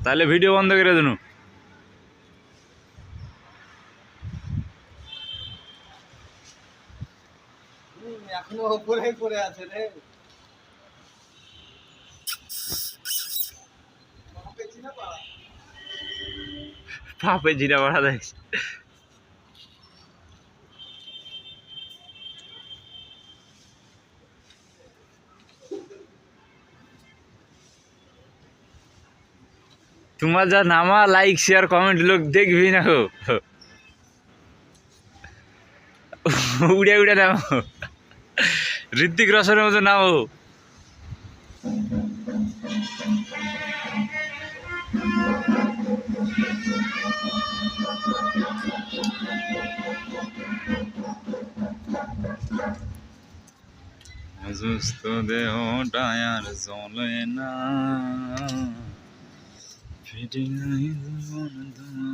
তাহলে ভিডিও বন্ধ করে দিন। এখনো উপরে পড়ে আছে রে। পাপে জিরা বাড়া দেখ। তোমার যা নামা লাইক শেয়ার কমেন্ট লোক দেখবি না গো। উড়ে উড়ে নামো, ঋত্বিক রোশনের মতো নামো। অসুস্থ দেহটা আর চলে না, ফিরে নাই জীবন তোমার।